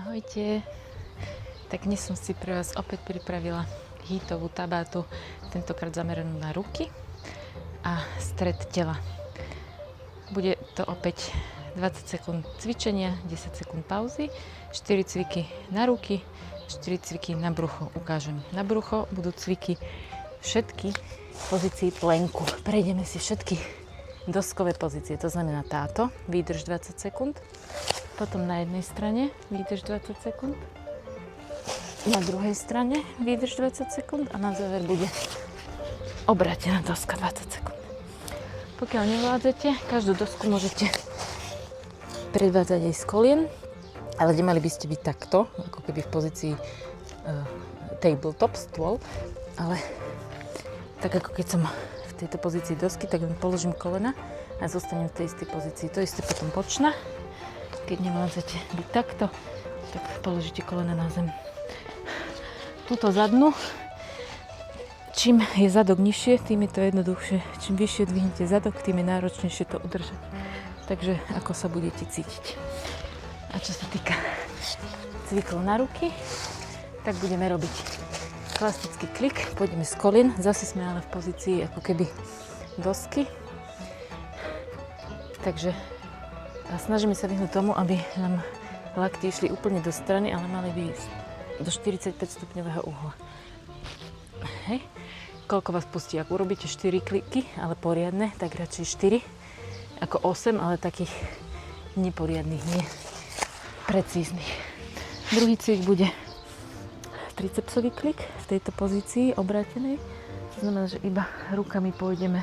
Ahojte. Tak dnes som si pre vás opäť pripravila hitovú tabátu, tentokrát zameranú na ruky a stred tela. Bude to opäť 20 sekúnd cvičenia, 10 sekúnd pauzy, 4 cviky na ruky, 4 cviky na brucho. Ukážem na brucho, budú cviky všetky pozícií plenku. Prejdeme si všetky doskové pozície, to znamená táto, výdrž 20 sekúnd, potom na jednej strane výdrž 20 sekúnd, na druhej strane výdrž 20 sekúnd a na záver bude obrátená doska 20 sekúnd. Pokiaľ nevládzete, každú dosku môžete predvádzať aj z kolien, ale nemali by ste byť takto, ako keby v pozícii tabletop, stôl, ale tak ako keď som v tejto pozícii dosky, tak len položím kolena a zostanem v tej istej pozícii. To isté potom počna. Keď nevládzete byť takto, tak položíte kolena na zem. Túto zadnú, čím je zadok nižšie, tým je to jednoduchšie. Čím vyššie dvihnete zadok, tým je náročnejšie to udržať. Takže ako sa budete cítiť. A čo sa týka cvikov na ruky, tak budeme robiť klasický klik. Pôjdeme z kolien, zase sme ale v pozícii ako keby dosky. Takže snažíme sa vyhnúť tomu, aby nám lakty išli úplne do strany, ale mali by ísť do 45 stupňového uhla. Hej. Koľko vás pustí? Ak urobíte 4 kliky, ale poriadne, tak radšej 4 ako 8, ale takých neporiadnych, nie precíznych. Druhý cvik bude tricepsový klik v tejto pozícii obrátenej. To znamená, že iba rukami pôjdeme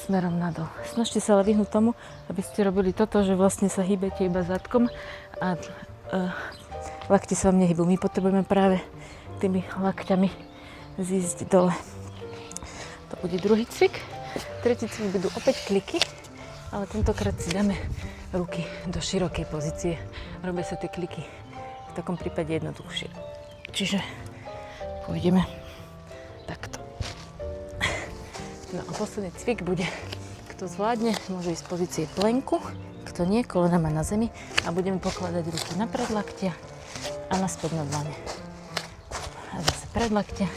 smerom nadol. Snažte sa ale vyhnúť tomu, aby ste robili toto, že vlastne sa hýbete iba zadkom a lakti sa vám nehybú. My potrebujeme práve tými lakťami zísť dole. To bude druhý cvik. Tretí cvik budú opäť kliky, ale tentokrát si dáme ruky do širokej pozície. Robia sa tie kliky v takom prípade jednoduchšie. Čiže pôjdeme takto. No a posledný cvik bude, kto zvládne, môže ísť z pozície plenku, kto nie, kolena má na zemi a budeme pokladať ruky na predlaktia a naspäť na dlane. A zase predlaktia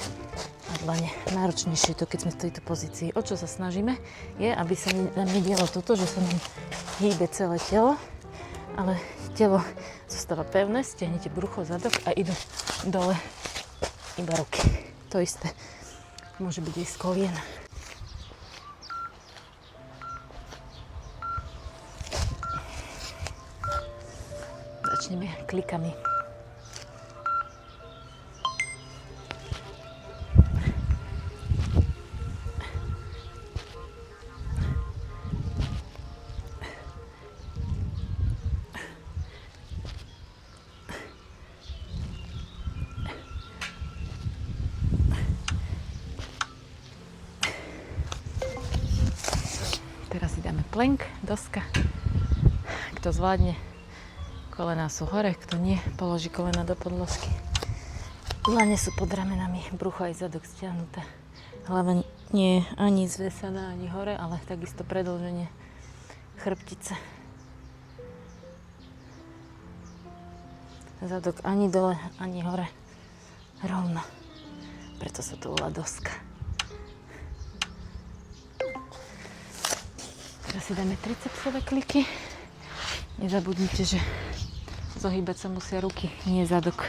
a dlane. Náročnejšie je to, keď sme v tejto pozícii. O čo sa snažíme, je, aby sa nám nedialo toto, že sa nám hýbe celé telo, ale telo zostáva pevné, stiahnete brucho, zadok a idú dole iba ruky. To isté môže byť aj z kolien. Začneme klikami. Teraz si dáme plank, doska. Kto zvládne, kolená sú hore, kto nie, položí kolena do podložky. Dlane sú pod ramenami, brucho aj zadok stiahnuté. Hlava nie je ani zvesaná, ani hore, ale takisto predĺženie chrbtice. Zadok ani dole, ani hore. Rovno. Preto sa to volá doska. Teraz si dáme tricepsové kliky. Nezabudnite, že zohýbať sa musia ruky, nie zadok.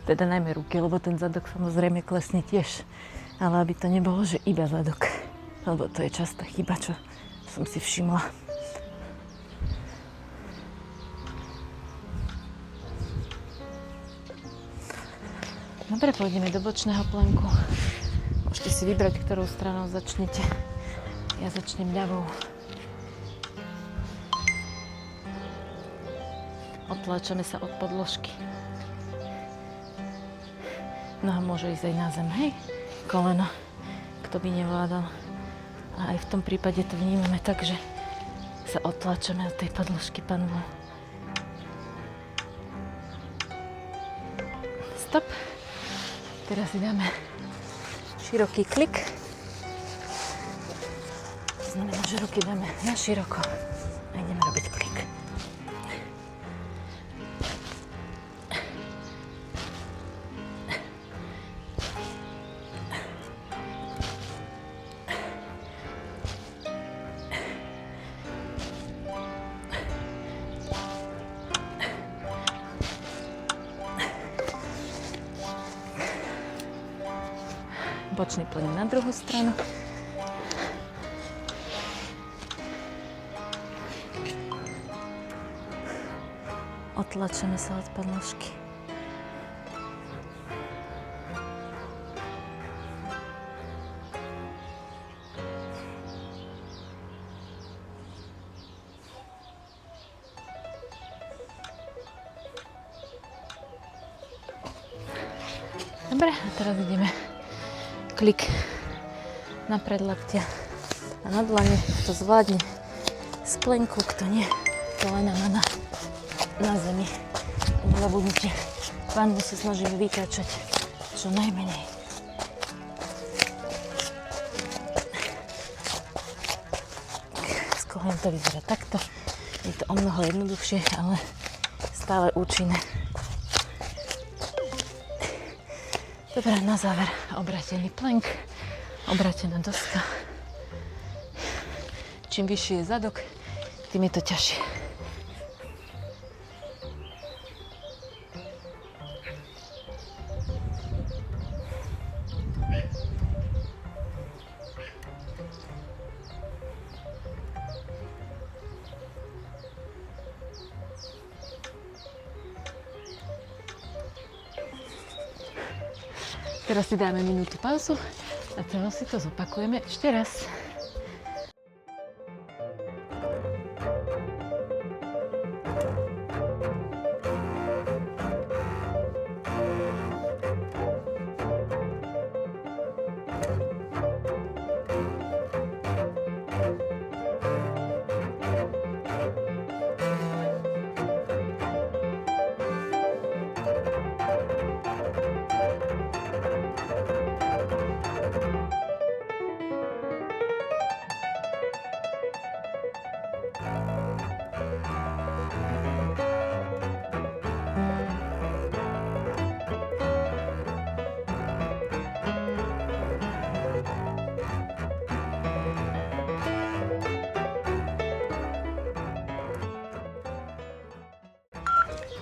Teda najmä ruky, lebo ten zadok samozrejme klesne tiež. Ale aby to nebolo, že iba zadok. Lebo to je častá chyba, čo som si všimla. Dobre, pôjdeme do bočného plenku. Môžete si vybrať, ktorou stranou začnete. Ja začnem ľavou. Otláčame sa od podložky. Noha môže ísť aj na zem, hej? Koleno, kto by nevládal. A aj v tom prípade to vnímame tak, že sa otláčame od tej podložky panvou. Stop. Teraz si dáme široký klik. To znamená, že ruky dáme na široko a ideme robiť klik. Bočný plň na druhú stranu. Otlačíme sa od podložky. Dobre, a teraz ideme klik na predlaktia a na dlane, kto zvládne splenku, kto nie, kolena na zemi. Nezabudnite, panvu sa snažíme vytáčať čo najmenej. S kolenom to vyzerá takto. Je to o mnoho jednoduchšie, ale stále účinné. Dobre, na záver obrátený plank, obrátená doska. Čím vyšší je zadok, tým je to ťažšie. Teraz si dáme minútu pauzu a celé si to zopakujeme ešte raz.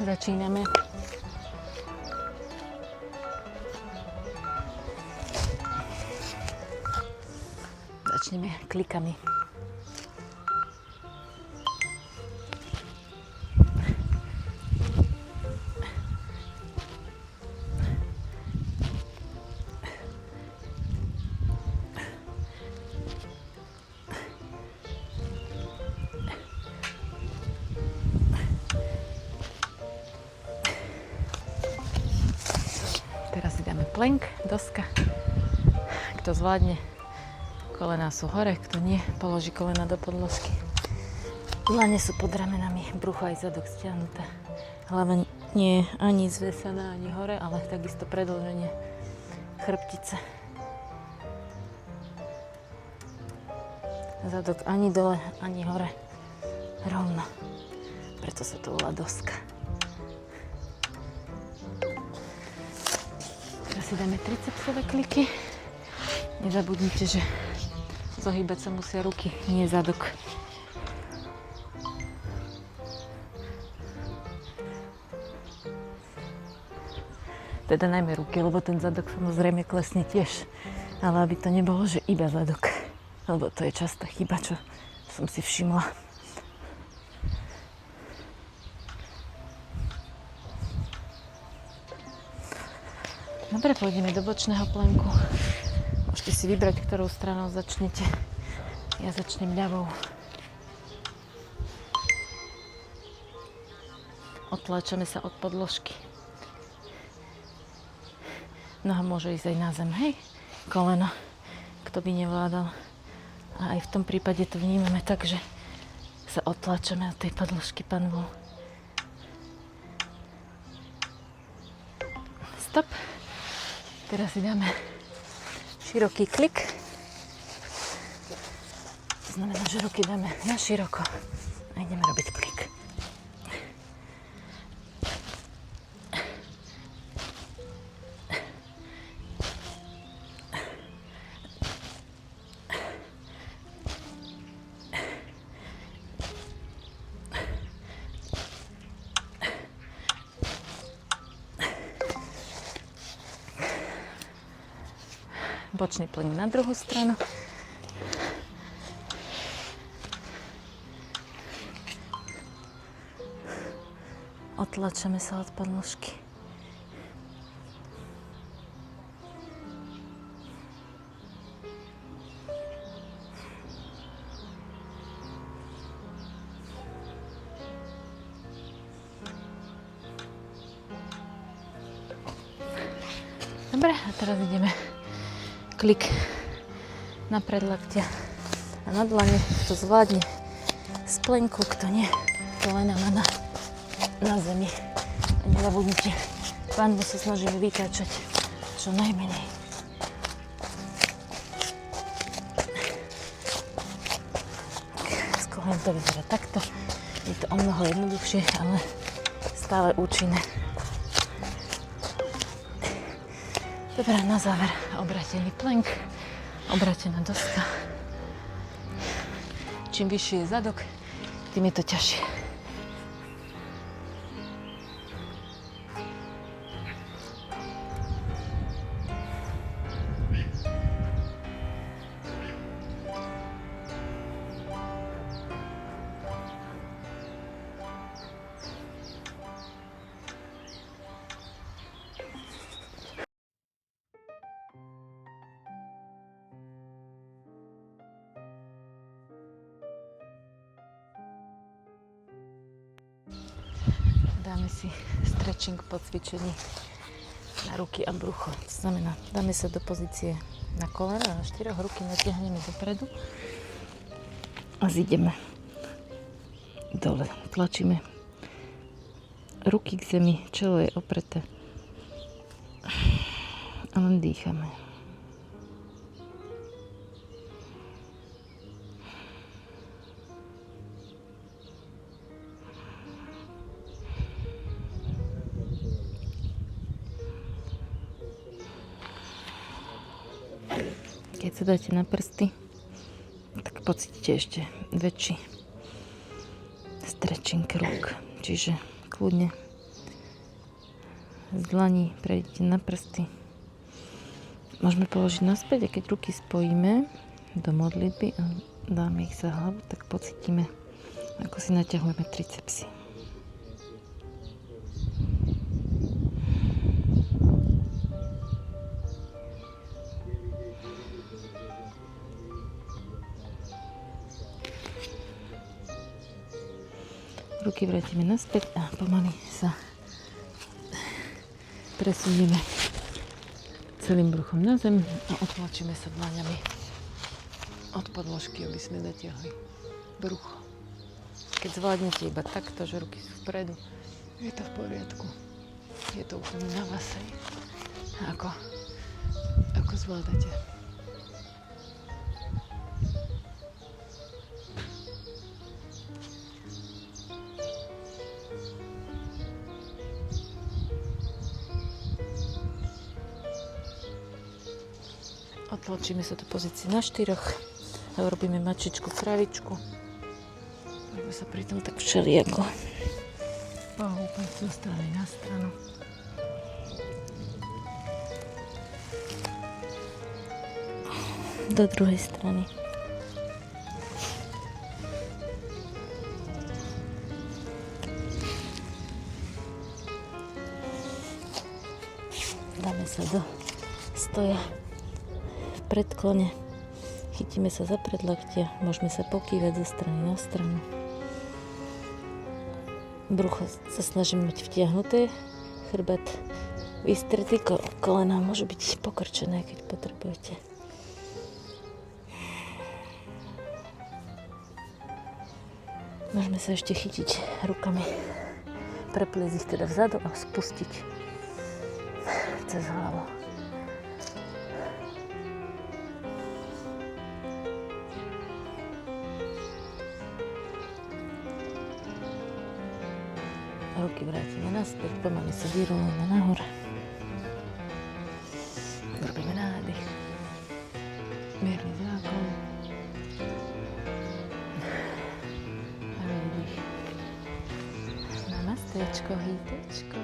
Začíname. Začneme klikami. Teraz si dáme plank, doska. Kto zvládne, kolená sú hore, kto nie, položí kolena do podložky. Dlane sú pod ramenami, brucho aj zadok stiahnuté. Hlava nie je ani zvesená, ani hore, ale takisto predĺženie chrbtice. Zadok ani dole, ani hore. Rovno. Preto sa to volá doska. Si dáme tricepsové kliky. Nezabudnite, že zohýbať sa musia ruky, nie zadok. Teda najmä ruky, lebo ten zadok samozrejme klesne tiež. Ale aby to nebolo, že iba zadok. Lebo to je častá chyba, čo som si všimla. Dobre, pôjdeme do bočného planku. Môžete si vybrať, ktorou stranou začnete. Ja začnem ľavou. Otláčame sa od podložky. Noha môže ísť aj na zem, hej? Koleno, kto by nevládal. A aj v tom prípade to vnímame tak, že sa otláčame od tej podložky panvou. Stop. Teraz si dáme široký klik. znamená, že ruky dáme na široko a ideme robiť klik. Bočný plyn na druhú stranu. Otlačame sa od podložky. Dobre, a teraz ideme klik na predlaktia a na dlane, kto zvládne splenku, kto nie, kolena má na zemi. A nezabudnite, pánvu sa snažíme vytáčať čo najmenej. S kolenom to vyzerá takto. Je to o mnoho jednoduchšie, ale stále účinné. Dobre, na záver obrátený plank, obrátená doska. Čím vyšší je zadok, tým je to ťažšie. Dáme si stretching po cvičení na ruky a brucho. To znamená, dáme sa do pozície na kolena, na štyroch, ruky natiahneme dopredu a zídeme dole. Tlačíme ruky k zemi, čelo je opreté a len dýchame. Keď sa dáte na prsty, tak pocítite ešte väčší stretching rúk. Čiže kľudne z dlaní prejdete na prsty. Môžeme položiť naspäť a keď ruky spojíme do modlitby a dáme ich za hlavu, tak pocítime, ako si naťahujeme tricepsy. Ruky vrátime naspäť a pomaly sa presunieme celým bruchom na zem a otlačíme sa dlaňami od podložky, aby sme natiahli brucho. Keď zvládnete iba takto, že ruky sú vpredu, je to v poriadku. Je to úplne na vás aj ako zvládate. Otlačíme sa do pozície na štyroch a urobíme mačičku, kravičku. Poďme sa pri tom tak všelijako pohúpať zo strany na stranu. Do druhej strany. Dáme sa do stoja v predklone. Chytíme sa za predlaktia, môžeme sa pokývať zo strany na stranu. Brucho sa snažíme mať vtiahnuté, chrbát vystretý, kolena môžu byť pokrčené, keď potrebujete. Môžeme sa ešte chytiť rukami, prepliesť ich teda vzadu a spustiť cez hlavu. Ruky vrátime naspäť, pomaly sa vyrolujeme nahor. Robíme nádych. Mierny záklon. A výdych. Namastečko, hýtečko.